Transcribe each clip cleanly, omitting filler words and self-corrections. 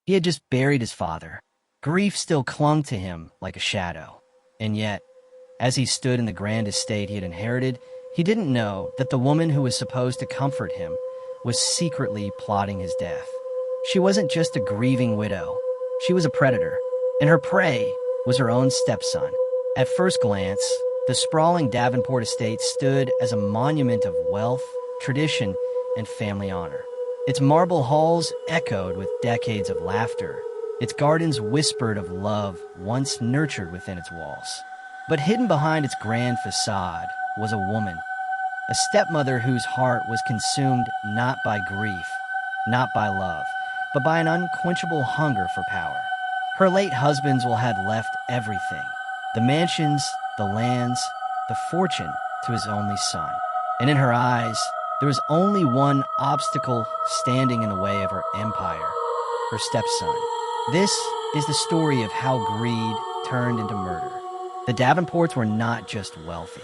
He had just buried his father. Grief still clung to him like a shadow. And yet, as he stood in the grand estate he had inherited, he didn't know that the woman who was supposed to comfort him was secretly plotting his death. She wasn't just a grieving widow. She was a predator, and her prey was her own stepson. At first glance, the sprawling Davenport estate stood as a monument of wealth, tradition, and family honor. Its marble halls echoed with decades of laughter. Its gardens whispered of love once nurtured within its walls. But hidden behind its grand facade was a woman, a stepmother whose heart was consumed not by grief, not by love, but by an unquenchable hunger for power. Her late husbands had left everything, the mansions, the lands, the fortune, to his only son. And in her eyes, there was only one obstacle standing in the way of her empire, her stepson. This is the story of how greed turned into murder. The Davenports were not just wealthy.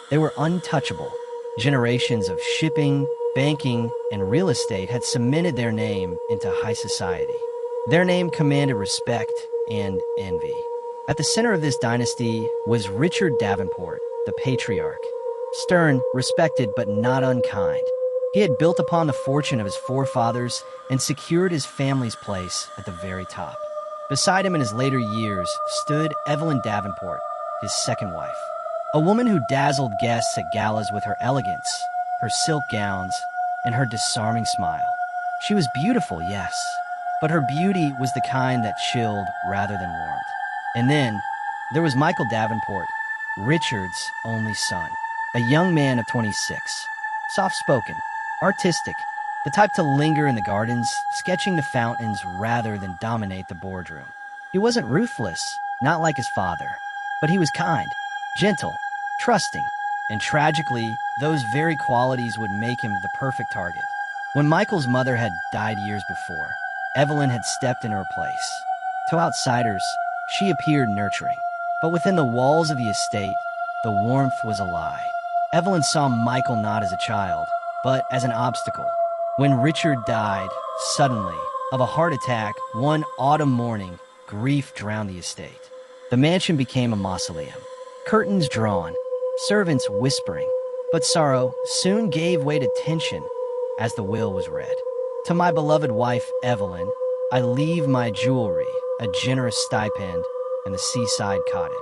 They were untouchable. Generations of shipping, banking, and real estate had cemented their name into high society. Their name commanded respect and envy. At the center of this dynasty was Richard Davenport, the patriarch. Stern, respected, but not unkind. He had built upon the fortune of his forefathers and secured his family's place at the very top. Beside him in his later years stood Evelyn Davenport, his second wife. A woman who dazzled guests at galas with her elegance, her silk gowns, and her disarming smile. She was beautiful, yes, but her beauty was the kind that chilled rather than warmed. And then there was Michael Davenport, Richard's only son, a young man of 26, soft-spoken, artistic, the type to linger in the gardens, sketching the fountains rather than dominate the boardroom. He wasn't ruthless, not like his father, but he was kind, gentle, trusting, and tragically, those very qualities would make him the perfect target. When Michael's mother had died years before, Evelyn had stepped in her place. To outsiders, she appeared nurturing, but within the walls of the estate, the warmth was a lie. Evelyn saw Michael not as a child, but as an obstacle. When Richard died, suddenly, of a heart attack, one autumn morning, grief drowned the estate. The mansion became a mausoleum. Curtains drawn, servants whispering, but sorrow soon gave way to tension as the will was read. To my beloved wife, Evelyn, I leave my jewelry, a generous stipend, and the seaside cottage.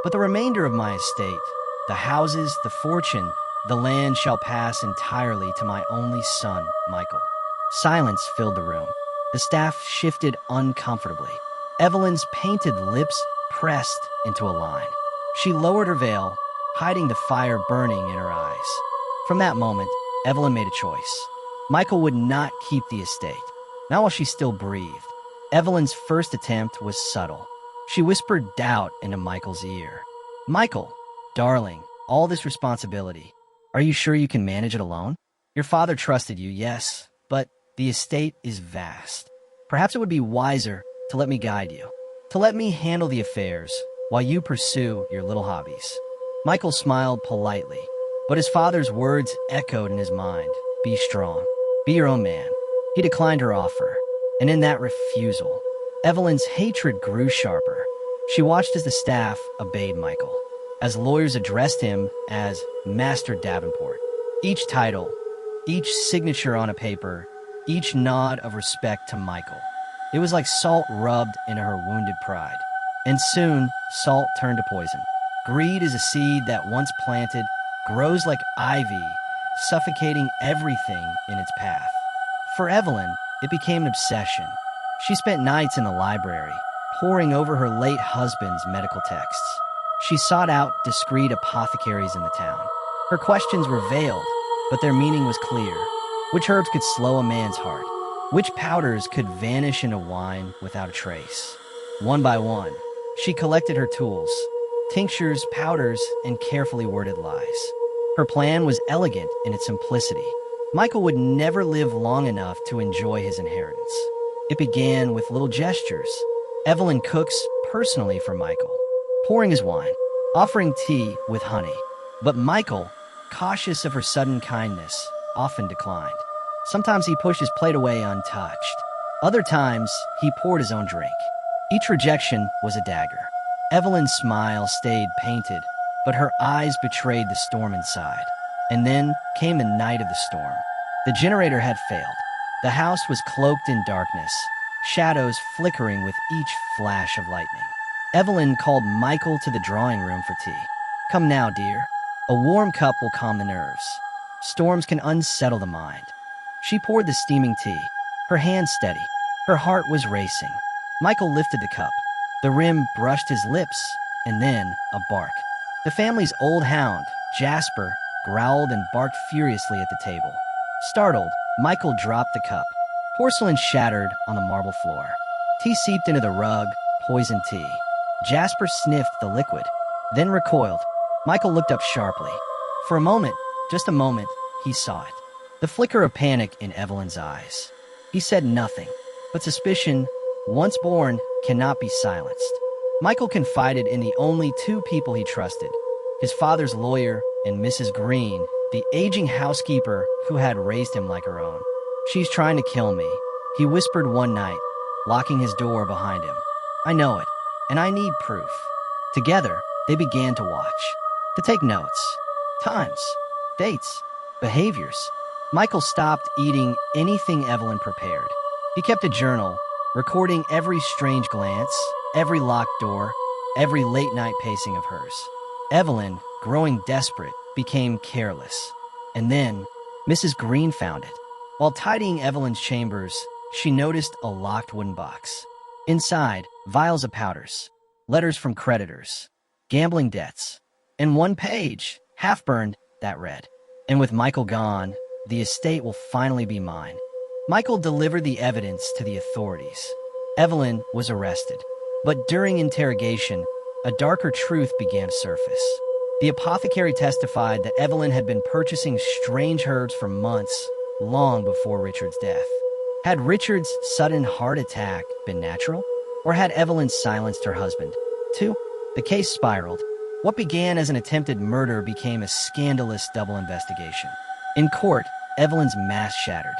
But the remainder of my estate, the houses, the fortune, the land shall pass entirely to my only son, Michael. Silence filled the room. The staff shifted uncomfortably. Evelyn's painted lips pressed into a line. She lowered her veil, hiding the fire burning in her eyes. From that moment, Evelyn made a choice. Michael would not keep the estate, not while she still breathed. Evelyn's first attempt was subtle. She whispered doubt into Michael's ear. Michael, darling, all this responsibility. Are you sure you can manage it alone? Your father trusted you, yes, but the estate is vast. Perhaps it would be wiser to let me guide you, to let me handle the affairs while you pursue your little hobbies. Michael smiled politely, but his father's words echoed in his mind. Be strong. Be your own man. He declined her offer, and in that refusal, Evelyn's hatred grew sharper. She watched as the staff obeyed Michael, as lawyers addressed him as Master Davenport. Each title, each signature on a paper, each nod of respect to Michael. It was like salt rubbed into her wounded pride. And soon, salt turned to poison. Greed is a seed that, once planted, grows like ivy, suffocating everything in its path. For Evelyn, it became an obsession. She spent nights in the library, poring over her late husband's medical texts. She sought out discreet apothecaries in the town. Her questions were veiled, but their meaning was clear. Which herbs could slow a man's heart? Which powders could vanish into wine without a trace? One by one, she collected her tools, tinctures, powders, and carefully worded lies. Her plan was elegant in its simplicity. Michael would never live long enough to enjoy his inheritance. It began with little gestures. Evelyn cooks personally for Michael, pouring his wine, offering tea with honey. But Michael, cautious of her sudden kindness, often declined. Sometimes he pushed his plate away untouched. Other times, he poured his own drink. Each rejection was a dagger. Evelyn's smile stayed painted, but her eyes betrayed the storm inside. And then came the night of the storm. The generator had failed. The house was cloaked in darkness, shadows flickering with each flash of lightning. Evelyn called Michael to the drawing room for tea. "Come now, dear. A warm cup will calm the nerves. Storms can unsettle the mind." She poured the steaming tea, her hand steady. Her heart was racing. Michael lifted the cup. The rim brushed his lips, and then a bark. The family's old hound, Jasper, growled and barked furiously at the table. Startled, Michael dropped the cup. Porcelain shattered on the marble floor. Tea seeped into the rug, poisoned tea. Jasper sniffed the liquid, then recoiled. Michael looked up sharply. For a moment, just a moment, he saw it. The flicker of panic in Evelyn's eyes. He said nothing, but suspicion, once born, cannot be silenced. Michael confided in the only two people he trusted, his father's lawyer and Mrs. Green, the aging housekeeper who had raised him like her own. "She's trying to kill me," he whispered one night, locking his door behind him. "I know it, and I need proof." Together, they began to watch, to take notes. Times, dates, behaviors. Michael stopped eating anything Evelyn prepared. He kept a journal, recording every strange glance, every locked door, every late-night pacing of hers. Evelyn, growing desperate, became careless. And then, Mrs. Green found it. While tidying Evelyn's chambers, she noticed a locked wooden box. Inside, vials of powders, letters from creditors, gambling debts, and one page, half-burned, that read, "And with Michael gone, the estate will finally be mine." Michael delivered the evidence to the authorities. Evelyn was arrested. But during interrogation, a darker truth began to surface. The apothecary testified that Evelyn had been purchasing strange herbs for months, long before Richard's death. Had Richard's sudden heart attack been natural? Or had Evelyn silenced her husband? 2. The case spiraled. What began as an attempted murder became a scandalous double investigation. In court, Evelyn's mask shattered.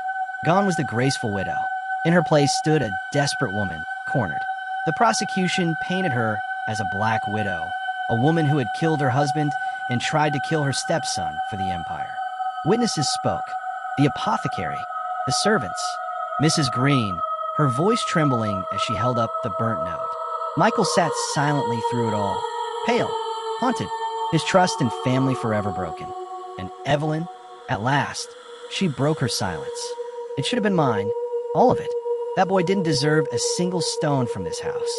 Gone was the graceful widow. In her place stood a desperate woman, cornered. The prosecution painted her as a black widow, a woman who had killed her husband and tried to kill her stepson for the empire. Witnesses spoke. The apothecary, the servants, Mrs. Green, her voice trembling as she held up the burnt note. Michael sat silently through it all, pale, haunted, his trust in family forever broken. And Evelyn, at last, she broke her silence. "It should have been mine, all of it. That boy didn't deserve a single stone from this house.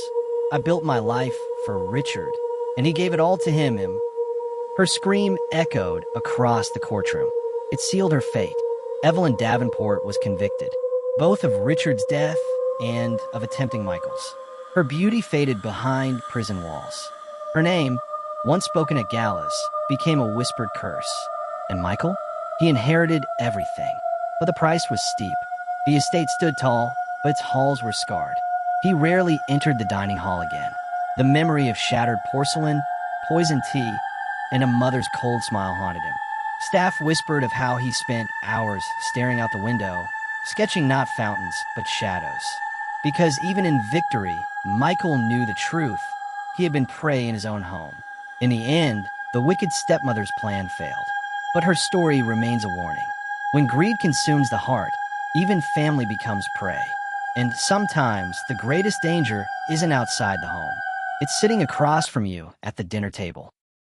I built my life for Richard, and he gave it all to him." Her scream echoed across the courtroom. It sealed her fate. Evelyn Davenport was convicted, both of Richard's death and of attempting Michael's. Her beauty faded behind prison walls. Her name, once spoken at galas, became a whispered curse. And Michael? He inherited everything. But the price was steep. The estate stood tall, but its halls were scarred. He rarely entered the dining hall again. The memory of shattered porcelain, poisoned tea, and a mother's cold smile haunted him. Staff whispered of how he spent hours staring out the window, sketching not fountains, but shadows. Because even in victory, Michael knew the truth. He had been prey in his own home. In the end, the wicked stepmother's plan failed. But her story remains a warning. When greed consumes the heart, even family becomes prey. And sometimes the greatest danger isn't outside the home. It's sitting across from you at the dinner table.